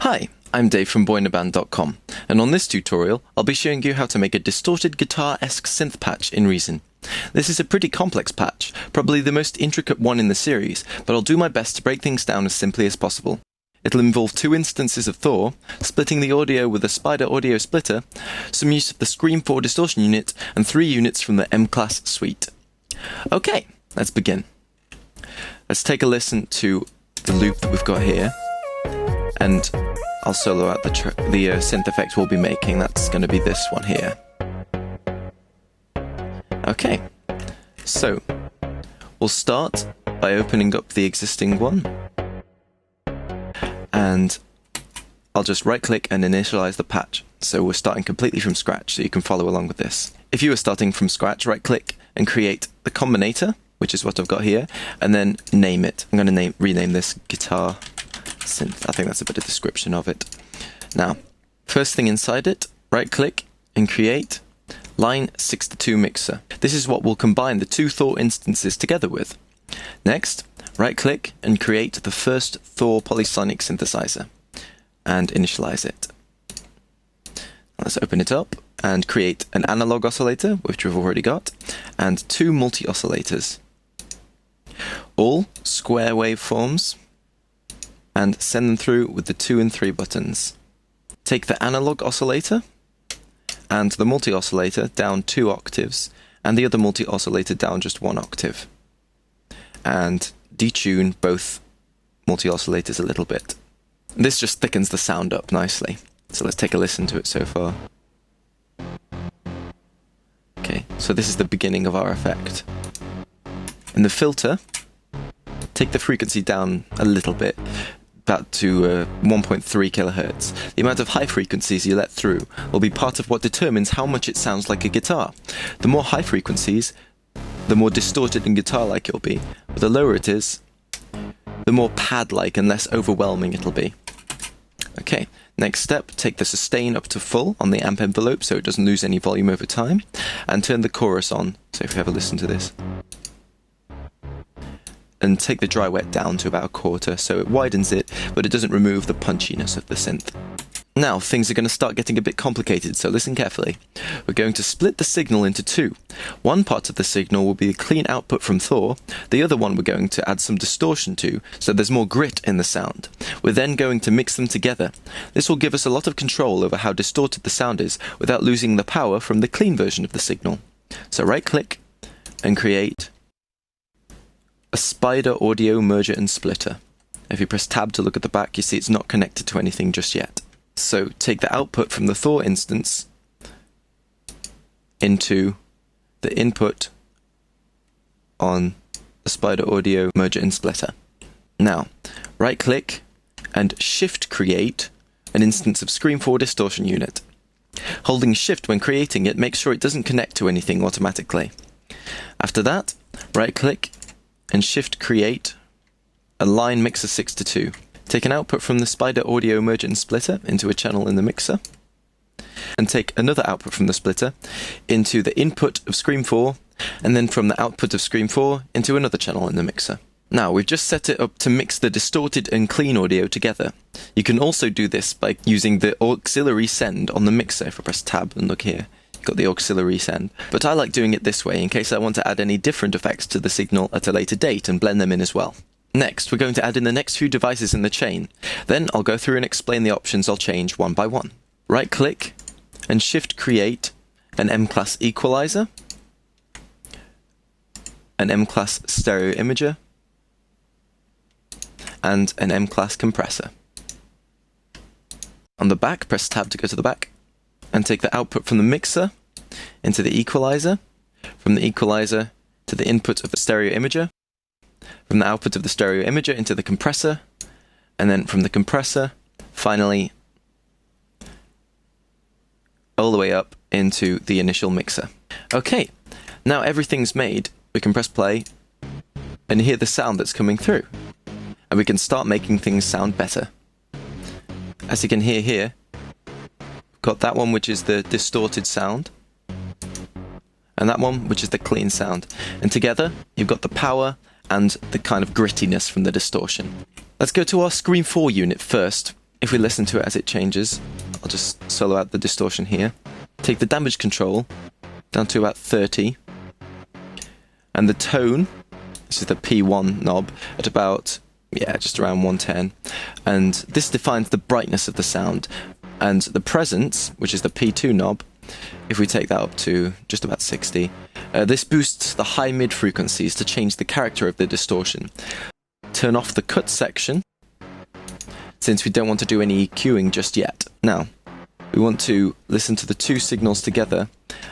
Hi, I'm Dave from boinaband.com, and on this tutorial I'll be showing you how to make a distorted guitar-esque synth patch in Reason. This is a pretty complex patch, probably the most intricate one in the series, but I'll do my best to break things down as simply as possible. It'll involve 2 instances of Thor, splitting the audio with a Spider audio splitter, some use of the Scream 4 distortion unit, and 3 units from the MClass suite. Okay, let's begin. Let's take a listen to the loop that we've got here, and I'll solo out the synth effect we'll be making. That's going to be this one here. Okay, so we'll start by opening up the existing one, and I'll just right click and initialize the patch. So we're starting completely from scratch, so you can follow along with this. If you were starting from scratch, right click and create the combinator, which is what I've got here, and then name it. I'm going to rename this guitar synth. I think that's a better description of it. Now, first thing inside it, right click and create line 62 mixer. This is what we'll combine the 2 Thor instances together with. Next, right click and create the first Thor polysonic synthesizer and initialize it. Let's open it up and create an analog oscillator, which we've already got, and 2 multi-oscillators. All square waveforms, and send them through with the 2 and 3 buttons. Take the analog oscillator and the multi-oscillator down 2 octaves, and the other multi-oscillator down just 1 octave. And detune both multi-oscillators a little bit. This just thickens the sound up nicely. So let's take a listen to it so far. Okay, so this is the beginning of our effect. In the filter, take the frequency down a little bit, about to 1.3 kilohertz. The amount of high frequencies you let through will be part of what determines how much it sounds like a guitar. The more high frequencies, the more distorted and guitar-like it'll be. But the lower it is, the more pad-like and less overwhelming it'll be. Okay, next step, take the sustain up to full on the amp envelope so it doesn't lose any volume over time, and turn the chorus on. So if you have a listen to this. And take the dry wet down to about 1/4 so it widens it, but it doesn't remove the punchiness of the synth. Now things are going to start getting a bit complicated, so listen carefully. We're going to split the signal into 2. One part of the signal will be a clean output from Thor, the other one we're going to add some distortion to, so there's more grit in the sound. We're then going to mix them together. This will give us a lot of control over how distorted the sound is without losing the power from the clean version of the signal. So right click and create a Spider audio merger and splitter. If you press tab to look at the back, you see it's not connected to anything just yet. So take the output from the Thor instance into the input on the Spider audio merger and splitter. Now, right click and shift create an instance of Scream 4 distortion unit. Holding shift when creating it makes sure it doesn't connect to anything automatically. After that, right click and shift create a line mixer 62. Take an output from the Spider audio merger and splitter into a channel in the mixer, and take another output from the splitter into the input of Scream 4, and then from the output of Scream 4 into another channel in the mixer. Now we've just set it up to mix the distorted and clean audio together. You can also do this by using the auxiliary send on the mixer. If I press tab and look here, got the auxiliary send, but I like doing it this way in case I want to add any different effects to the signal at a later date and blend them in as well. Next, we're going to add in the next few devices in the chain. Then I'll go through and explain the options I'll change one by one. Right click and shift create an MClass equalizer, an MClass stereo imager, and an MClass compressor. On the back, press tab to go to the back, and take the output from the mixer into the equalizer, from the equalizer to the input of the stereo imager, from the output of the stereo imager into the compressor, and then from the compressor, finally, all the way up into the initial mixer. Okay, now everything's made, we can press play and hear the sound that's coming through, and we can start making things sound better. As you can hear here, got that one which is the distorted sound, and that one which is the clean sound. And together, you've got the power and the kind of grittiness from the distortion. Let's go to our Scream 4 unit first. if we listen to it as it changes, I'll just solo out the distortion here. Take the damage control down to about 30. And the tone, this is the P1 knob, at about, just around 110. And this defines the brightness of the sound. And the presence, which is the P2 knob, if we take that up to just about 60, this boosts the high-mid frequencies to change the character of the distortion. Turn off the cut section, since we don't want to do any EQing just yet. Now, we want to listen to the two signals together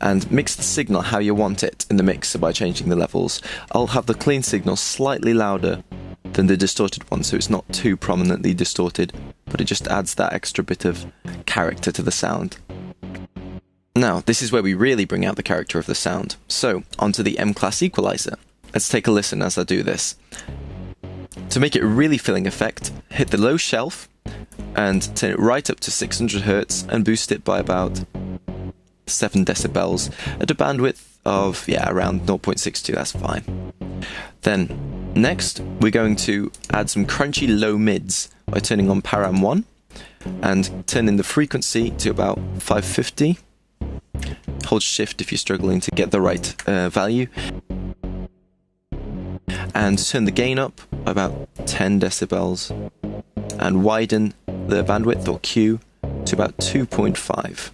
and mix the signal how you want it in the mixer by changing the levels. I'll have the clean signal slightly louder than the distorted one, so it's not too prominently distorted, but it just adds that extra bit of character to the sound. Now, this is where we really bring out the character of the sound. So, onto the MClass equalizer. Let's take a listen as I do this. To make it a really filling effect, hit the low shelf and turn it right up to 600 Hz and boost it by about 7 decibels at a bandwidth of, around 0.62, that's fine. Then, next, we're going to add some crunchy low mids by turning on Param 1 and turning the frequency to about 550. Hold shift if you're struggling to get the right value. And turn the gain up by about 10 decibels and widen the bandwidth, or Q, to about 2.5.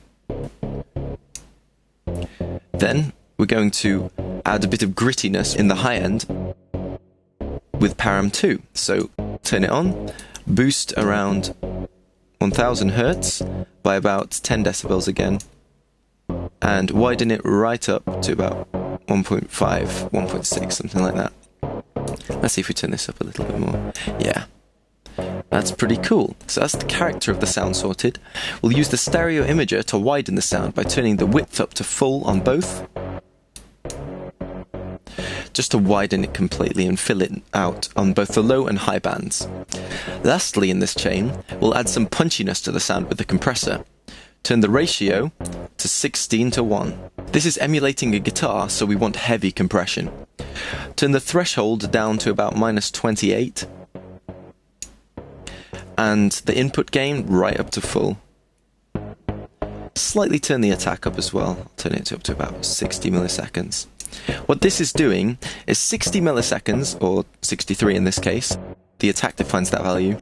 Then we're going to add a bit of grittiness in the high end with Param 2. So turn it on, boost around 1000 Hz by about 10 decibels again, and widen it right up to about 1.5, 1.6, something like that. Let's see if we turn this up a little bit more. Yeah, that's pretty cool. So that's the character of the sound sorted. We'll use the stereo imager to widen the sound by turning the width up to full on both, just to widen it completely and fill it out on both the low and high bands. Lastly in this chain, we'll add some punchiness to the sound with the compressor. Turn the ratio to 16:1. This is emulating a guitar, so we want heavy compression. Turn the threshold down to about -28. And the input gain right up to full. Slightly turn the attack up as well. I'll turn it up to about 60 milliseconds. What this is doing is 60 milliseconds, or 63 in this case. The attack defines that value.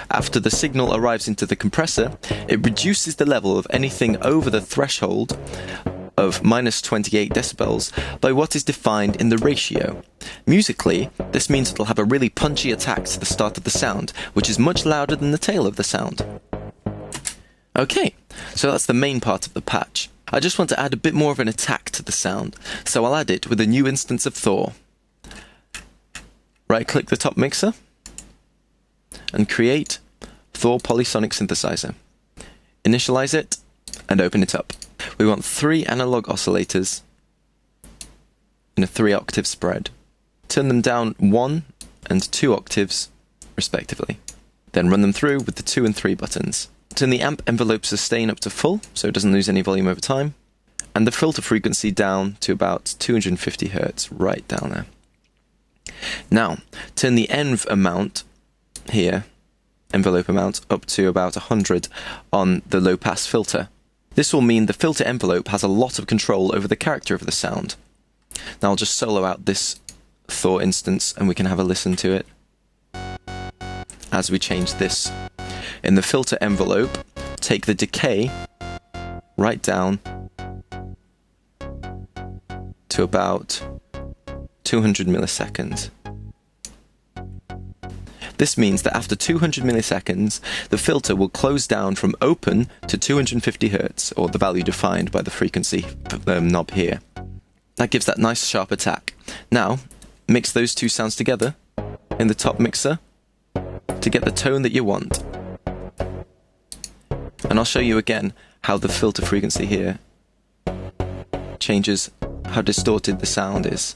After the signal arrives into the compressor, it reduces the level of anything over the threshold of -28 decibels by what is defined in the ratio. Musically, this means it'll have a really punchy attack to the start of the sound, which is much louder than the tail of the sound. Okay, so that's the main part of the patch. I just want to add a bit more of an attack to the sound, so I'll add it with a new instance of Thor. Right-click the top mixer and create Thor Polysonic Synthesizer. Initialize it and open it up. We want 3 analog oscillators in a 3-octave spread. Turn them down 1 and 2 octaves respectively. Then run them through with the 2 and 3 buttons. Turn the amp envelope sustain up to full so it doesn't lose any volume over time, and the filter frequency down to about 250 Hz, right down there. Now, turn the env amount here, envelope amount, up to about 100 on the low pass filter. This will mean the filter envelope has a lot of control over the character of the sound. Now I'll just solo out this Thor instance and we can have a listen to it as we change this. In the filter envelope, take the decay right down to about 200 milliseconds. This means that after 200 milliseconds, the filter will close down from open to 250 Hz, or the value defined by the frequency knob here. That gives that nice sharp attack. Now, mix those two sounds together in the top mixer to get the tone that you want. And I'll show you again how the filter frequency here changes how distorted the sound is.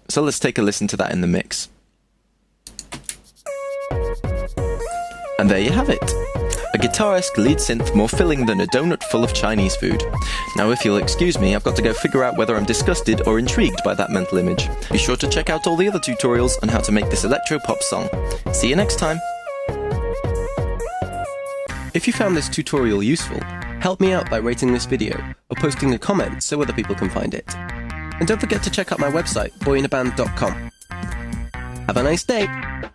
So let's take a listen to that in the mix. And there you have it. A guitar-esque lead synth more filling than a donut full of Chinese food. Now if you'll excuse me, I've got to go figure out whether I'm disgusted or intrigued by that mental image. Be sure to check out all the other tutorials on how to make this electro-pop song. See you next time! If you found this tutorial useful, help me out by rating this video or posting a comment so other people can find it. And don't forget to check out my website, boyinaband.com. Have a nice day!